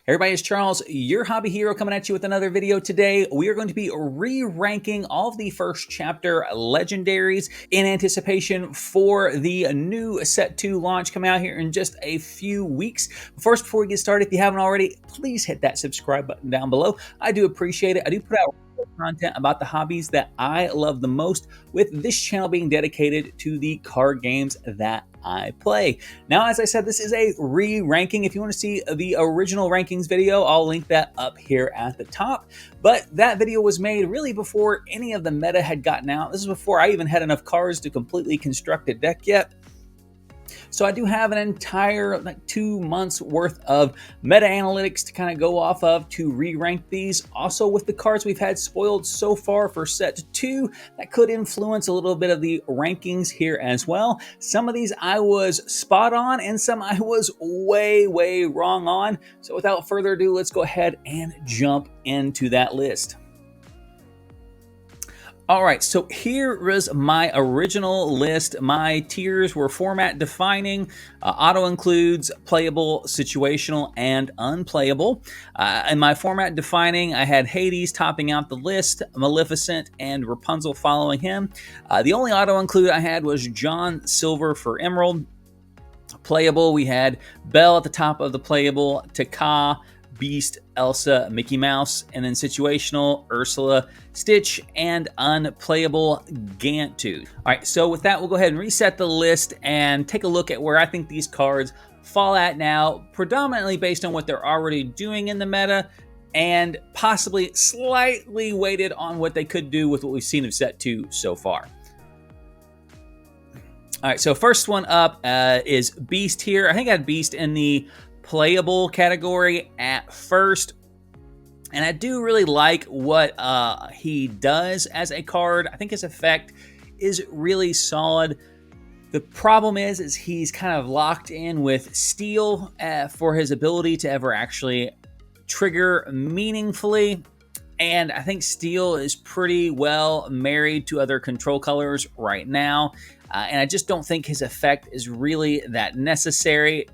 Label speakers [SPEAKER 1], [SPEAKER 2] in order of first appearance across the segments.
[SPEAKER 1] Everybody, it's Charles, your hobby hero, coming at you with another video. Today, we are going to be re-ranking all of the first chapter legendaries in anticipation for the new Set 2 launch coming out here in just a few weeks. First, before we get started, if you haven't already, please hit that subscribe button down below. I do appreciate it. I do put out content about the hobbies that I love the most, with this channel being dedicated to the card games that I play. Now, as I said, this is a re-ranking. If you want to see the original rankings video, I'll link that up here at the top. But that video was made really before any of the meta had gotten out. This is before I even had enough cards to completely construct a deck yet. So I do have an entire 2 months worth of meta analytics to kind of go off of to re-rank these. Also, with the cards we've had spoiled so far for set 2, that could influence a little bit of the rankings here as well. Some of these I was spot on and some I was way wrong on. So without further ado, let's go ahead and jump into that list. All right, so here is my original list. My tiers were format defining, auto includes, playable, situational, and unplayable. In my format defining, I had Hades topping out the list, Maleficent and Rapunzel following him. The only auto include I had was John Silver for Emerald. Playable, we had Belle at the top of the playable, Taka, Beast, Elsa, Mickey Mouse, and then situational, Ursula, Stitch, and unplayable, Gantu. All right, so with that, we'll go ahead and reset the list and take a look at where I think these cards fall at now, predominantly based on what they're already doing in the meta, and possibly slightly weighted on what they could do with what we've seen of set 2 so far. All right, so first one up is Beast here. I think I had Beast in the playable category at first, and I do really like what he does as a card. I think his effect is really solid. The problem is he's kind of locked in with steel for his ability to ever actually trigger meaningfully, and I think steel is pretty well married to other control colors right now, and I just don't think his effect is really that necessary.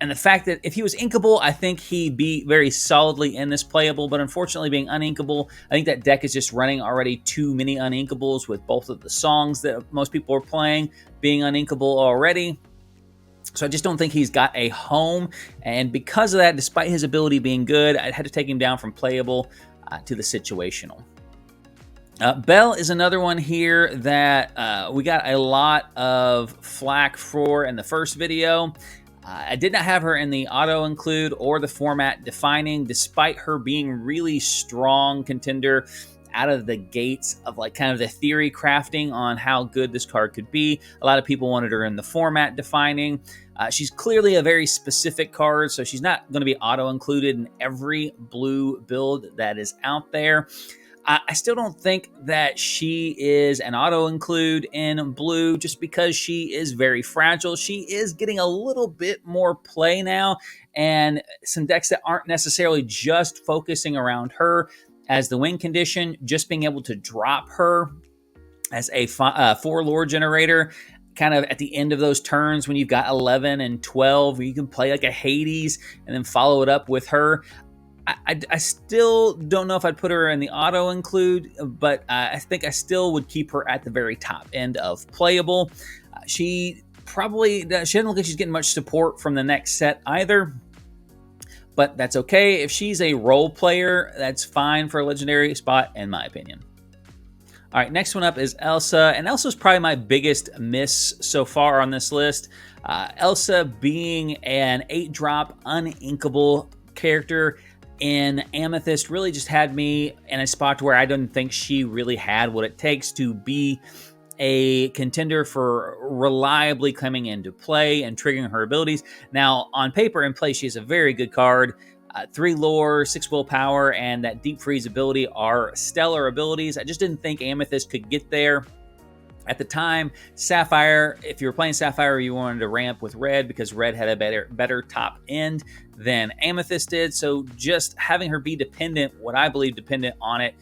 [SPEAKER 1] And the fact that if he was inkable, I think he'd be very solidly in this playable. But unfortunately, being uninkable, I think that deck is just running already too many uninkables, with both of the songs that most people are playing being uninkable already. So I just don't think he's got a home. And because of that, despite his ability being good, I had to take him down from playable to the situational. Belle is another one here that we got a lot of flack for in the first video. I did not have her in the auto include or the format defining, despite her being really strong contender out of the gates of kind of the theory crafting on how good this card could be. A lot of people wanted her in the format defining. She's clearly a very specific card, so she's not going to be auto included in every blue build that is out there. I still don't think that she is an auto-include in blue just because she is very fragile. She is getting a little bit more play now, and some decks that aren't necessarily just focusing around her as the win condition, just being able to drop her as a 4-lore generator kind of at the end of those turns when you've got 11 and 12, where you can play like a Hades and then follow it up with her. I still don't know if I'd put her in the auto include, but I think I still would keep her at the very top end of playable. She doesn't look like she's getting much support from the next set either, but that's okay. If she's a role player, that's fine for a legendary spot, in my opinion. All right, next one up is Elsa, and Elsa's probably my biggest miss so far on this list. Elsa being an 8-drop uninkable character in Amethyst really just had me in a spot where I didn't think she really had what it takes to be a contender for reliably coming into play and triggering her abilities. Now, on paper and play, she's a very good card. 3 lore, 6 willpower, and that deep freeze ability are stellar abilities. I just didn't think Amethyst could get there. At the time, Sapphire, if you were playing Sapphire, you wanted to ramp with Red because Red had a better top end than Amethyst did. So just having her be dependent, what I believe dependent on it,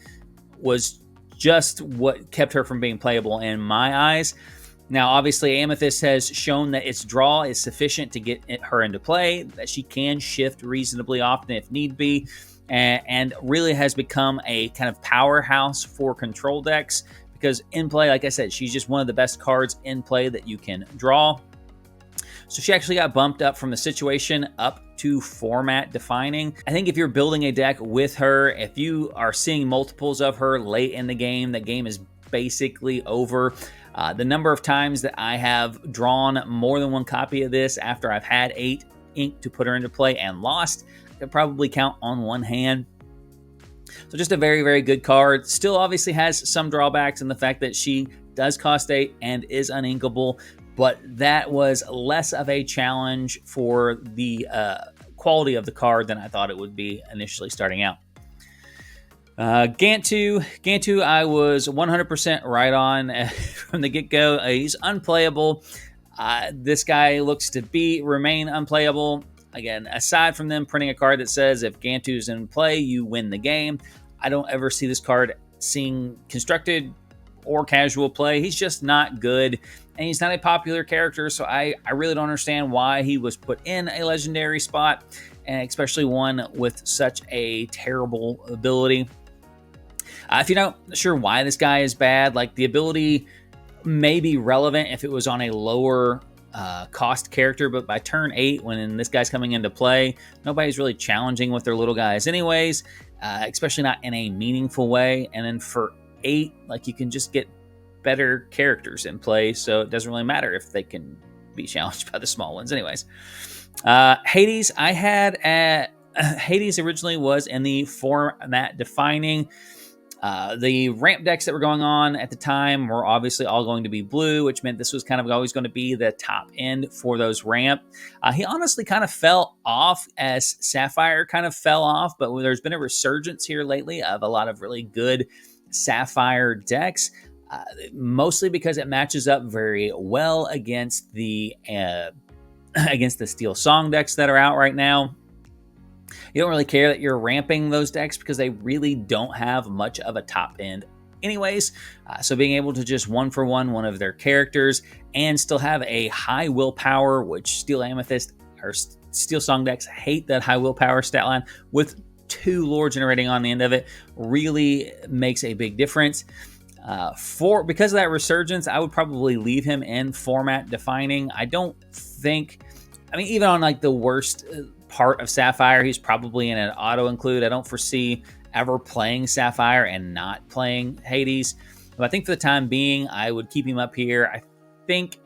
[SPEAKER 1] was just what kept her from being playable in my eyes. Now, obviously, Amethyst has shown that its draw is sufficient to get her into play, that she can shift reasonably often if need be, and really has become a kind of powerhouse for control decks because in play, like I said, she's just one of the best cards in play that you can draw. So she actually got bumped up from the situation up to format defining. I think if you're building a deck with her, if you are seeing multiples of her late in the game is basically over. The number of times that I have drawn more than one copy of this after I've had 8 ink to put her into play and lost, I could probably count on one hand. So just a very, very good card. Still obviously has some drawbacks in the fact that she does cost 8 and is uninkable, but that was less of a challenge for the quality of the card than I thought it would be initially starting out. Gantu, I was 100% right on from the get-go. He's unplayable. This guy looks to remain unplayable. Again, aside from them printing a card that says if Gantu's in play, you win the game, I don't ever see this card seeing constructed or casual play. He's just not good, and he's not a popular character, so I really don't understand why he was put in a legendary spot, and especially one with such a terrible ability. If you're not sure why this guy is bad, like the ability may be relevant if it was on a lower cost character, but by turn 8, when this guy's coming into play, nobody's really challenging with their little guys anyways, especially not in a meaningful way. And then for 8, like, you can just get better characters in play, so it doesn't really matter if they can be challenged by the small ones anyways. Hades, I had Hades originally was in the format defining. The ramp decks that were going on at the time were obviously all going to be blue, which meant this was kind of always going to be the top end for those ramp. He honestly kind of fell off as Sapphire kind of fell off, but there's been a resurgence here lately of a lot of really good Sapphire decks, mostly because it matches up very well against the Steel Song decks that are out right now. You don't really care that you're ramping those decks because they really don't have much of a top end anyways. So being able to just one-for-one one of their characters and still have a high willpower, which Steel Amethyst or Steel Song decks hate that high willpower stat line, with 2 lore generating on the end of it, really makes a big difference. Because of that resurgence, I would probably leave him in format defining. I don't think, even on like the worst part of Sapphire, he's probably in an auto include. I don't foresee ever playing Sapphire and not playing Hades. But I think for the time being, I would keep him up here. I think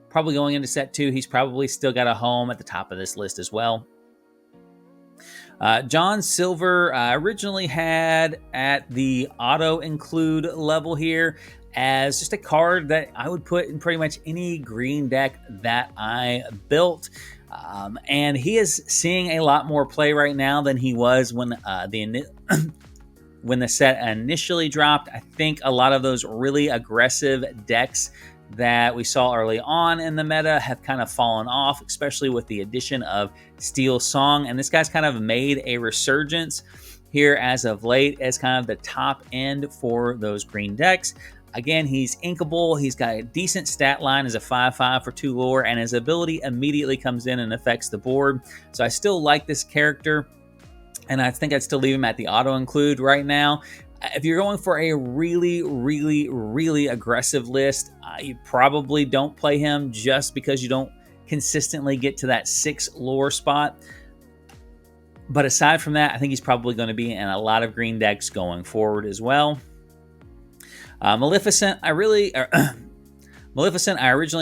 [SPEAKER 1] probably going into set 2, he's probably still got a home at the top of this list as well. John Silver originally had at the auto include level here as just a card that I would put in pretty much any green deck that I built. And he is seeing a lot more play right now than he was when when the set initially dropped. I think a lot of those really aggressive decks that we saw early on in the meta have kind of fallen off, especially with the addition of Steel Song. And this guy's kind of made a resurgence here as of late as kind of the top end for those green decks. Again, he's inkable. He's got a decent stat line as a 5/5 for 2 lore, and his ability immediately comes in and affects the board. So I still like this character, and I think I'd still leave him at the auto include right now. If you're going for a really, really, really aggressive list, you probably don't play him just because you don't consistently get to that 6 lore spot. But aside from that, I think he's probably going to be in a lot of green decks going forward as well. Maleficent, I originally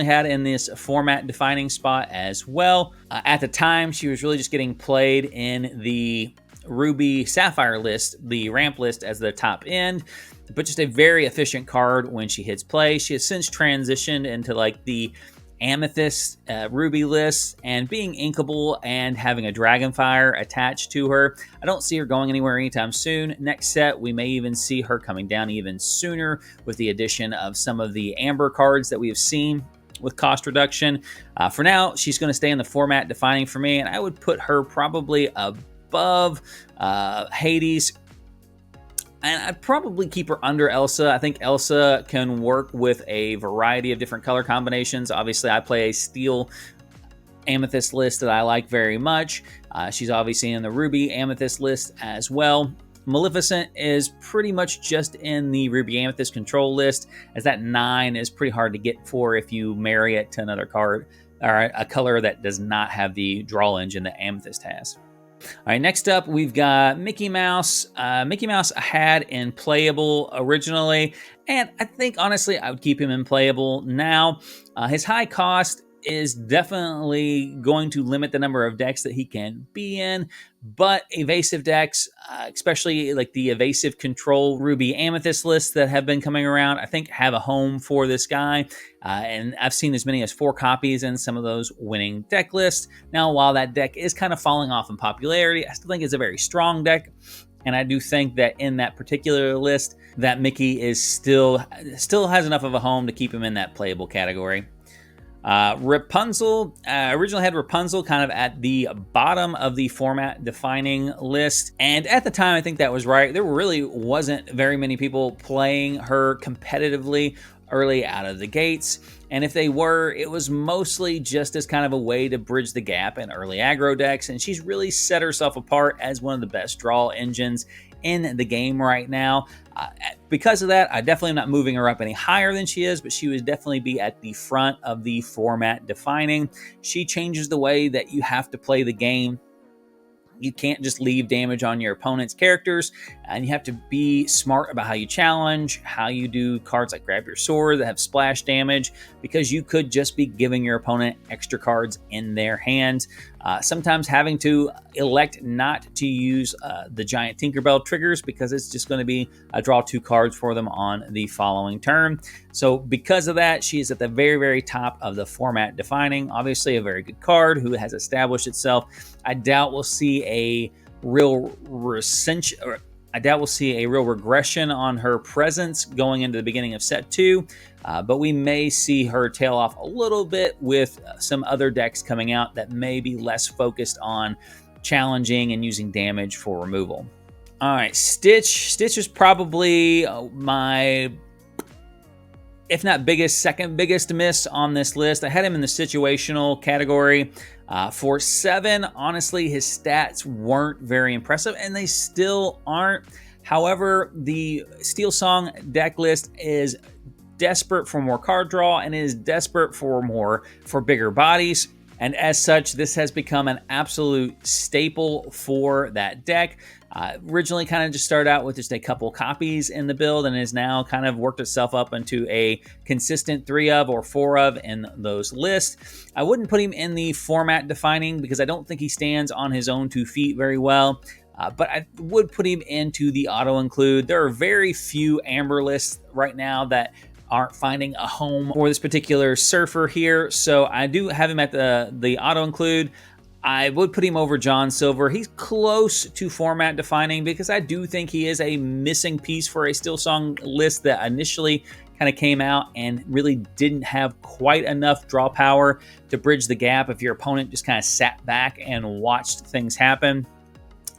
[SPEAKER 1] had in this format defining spot as well. At the time, she was really just getting played in the Ruby Sapphire list, the ramp list, as the top end, but just a very efficient card when she hits play. She has since transitioned into like the Amethyst Ruby list, and being inkable and having a Dragonfire attached to her, I don't see her going anywhere anytime soon. Next set, we may even see her coming down even sooner with the addition of some of the Amber cards that we have seen with cost reduction. For now, she's going to stay in the format defining for me, and I would put her probably above Hades. And I'd probably keep her under Elsa. I think Elsa can work with a variety of different color combinations. Obviously, I play a steel amethyst list that I like very much. She's obviously in the ruby amethyst list as well. Maleficent is pretty much just in the ruby amethyst control list, as that 9 is pretty hard to get for if you marry it to another card or a color that does not have the draw engine that amethyst has. All right, next up, we've got Mickey Mouse. Mickey Mouse I had in playable originally, and I think, honestly, I would keep him in playable now. His high cost is definitely going to limit the number of decks that he can be in, but evasive decks, especially like the evasive control ruby amethyst lists that have been coming around, I think have a home for this guy. And I've seen as many as 4 copies in some of those winning deck lists. Now, while that deck is kind of falling off in popularity, I still think it's a very strong deck. And I do think that in that particular list, that Mickey is still has enough of a home to keep him in that playable category. Rapunzel, originally had Rapunzel kind of at the bottom of the format defining list. And at the time, I think that was right. There really wasn't very many people playing her competitively early out of the gates. And if they were, it was mostly just as kind of a way to bridge the gap in early aggro decks. And she's really set herself apart as one of the best draw engines in the game right now. Because of that, I definitely am not moving her up any higher than she is, but she would definitely be at the front of the format defining. She changes the way that you have to play the game. You can't just leave damage on your opponent's characters, and you have to be smart about how you challenge, how you do cards like Grab Your Sword that have splash damage, because you could just be giving your opponent extra cards in their hands. Sometimes having to elect not to use the giant Tinkerbell triggers because it's just going to be a draw 2 cards for them on the following turn. So because of that, she is at the very, very top of the format defining. Obviously a very good card who has established itself. I doubt we'll see a real regression on her presence going into the beginning of set 2, but we may see her tail off a little bit with some other decks coming out that may be less focused on challenging and using damage for removal. All right, Stitch. Stitch is probably my, if not biggest, second biggest miss on this list. I had him in the situational category. For 7, honestly, his stats weren't very impressive, and they still aren't. However, the Steel Song deck list is desperate for more card draw and is desperate for bigger bodies. And as such, this has become an absolute staple for that deck. Originally kind of just started out with just a couple copies in the build and has now kind of worked itself up into a consistent 3 of or 4 of in those lists. I wouldn't put him in the format defining because I don't think he stands on his own 2 feet very well. But I would put him into the auto include. There are very few Amber lists right now that aren't finding a home for this particular surfer here. So I do have him at the auto include. I would put him over John Silver. He's close to format defining because I do think he is a missing piece for a Steel Song list that initially kind of came out and really didn't have quite enough draw power to bridge the gap if your opponent just kind of sat back and watched things happen.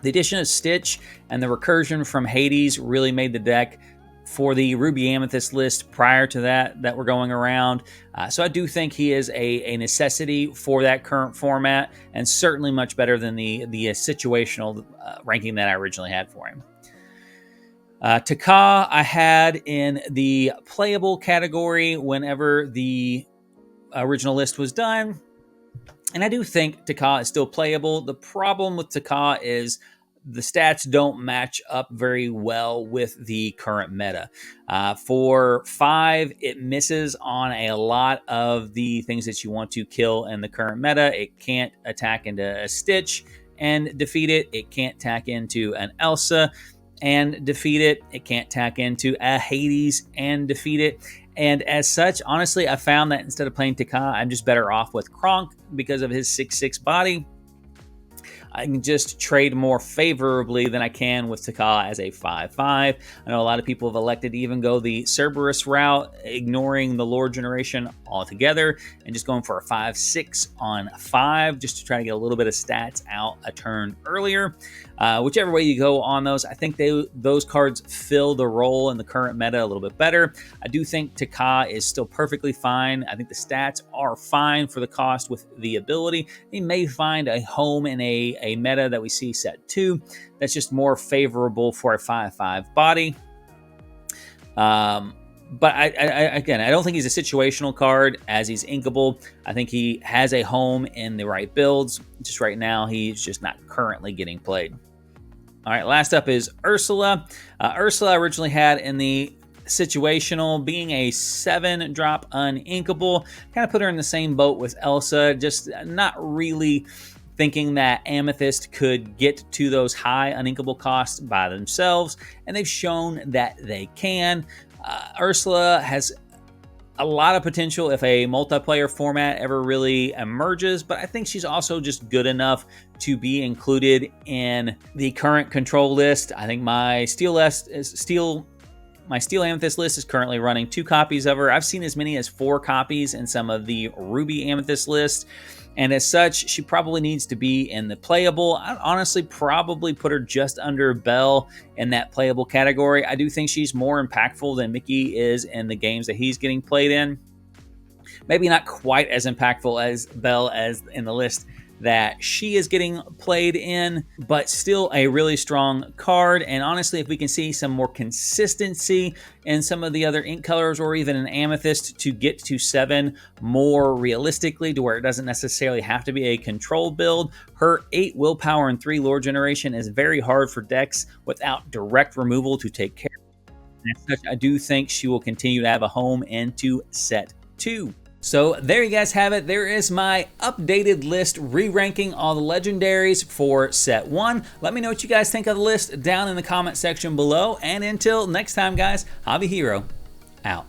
[SPEAKER 1] The addition of Stitch and the recursion from Hades really made the deck for the Ruby Amethyst list prior to that were going around. So I do think he is a necessity for that current format, and certainly much better than the situational ranking that I originally had for him. Taka I had in the playable category whenever the original list was done. And I do think Taka is still playable. The problem with Taka is the stats don't match up very well with the current meta. For 5, it misses on a lot of the things that you want to kill in the current meta. It can't attack into a Stitch and defeat it. It can't tack into an Elsa and defeat it. It can't tack into a Hades and defeat it. And as such, honestly, I found that instead of playing Taka, I'm just better off with Kronk because of his 6'6" body. I can just trade more favorably than I can with Taka as a 5/5. I know a lot of people have elected to even go the Cerberus route, ignoring the Lord generation altogether, and just going for a 5/6 on 5, just to try to get a little bit of stats out a turn earlier. Whichever way you go on those, I think those cards fill the role in the current meta a little bit better. I do think Taka is still perfectly fine. I think the stats are fine for the cost with the ability. He may find a home in a meta that we see set 2 that's just more favorable for a 5/5 body. But again, I don't think he's a situational card as he's inkable. I think he has a home in the right builds. Just right now, he's just not currently getting played. All right, last up is Ursula. Ursula originally had in the situational being a 7-drop uninkable. Kind of put her in the same boat with Elsa, just not really thinking that Amethyst could get to those high uninkable costs by themselves, and they've shown that they can. Ursula has a lot of potential if a multiplayer format ever really emerges, but I think she's also just good enough to be included in the current control list. I think my Steel Amethyst list is currently running 2 copies of her. I've seen as many as 4 copies in some of the Ruby Amethyst lists. And as such, she probably needs to be in the playable. I'd honestly probably put her just under Belle in that playable category. I do think she's more impactful than Mickey is in the games that he's getting played in. Maybe not quite as impactful as Belle as in the list that she is getting played in, but still a really strong card. And honestly, if we can see some more consistency in some of the other ink colors or even an Amethyst to get to 7 more realistically to where it doesn't necessarily have to be a control build, her 8 willpower and 3 lore generation is very hard for decks without direct removal to take care of. And as such, I do think she will continue to have a home into set 2. So there you guys have it. There is my updated list re-ranking all the legendaries for set 1. Let me know what you guys think of the list down in the comment section below. And until next time, guys, Hobby Hero out.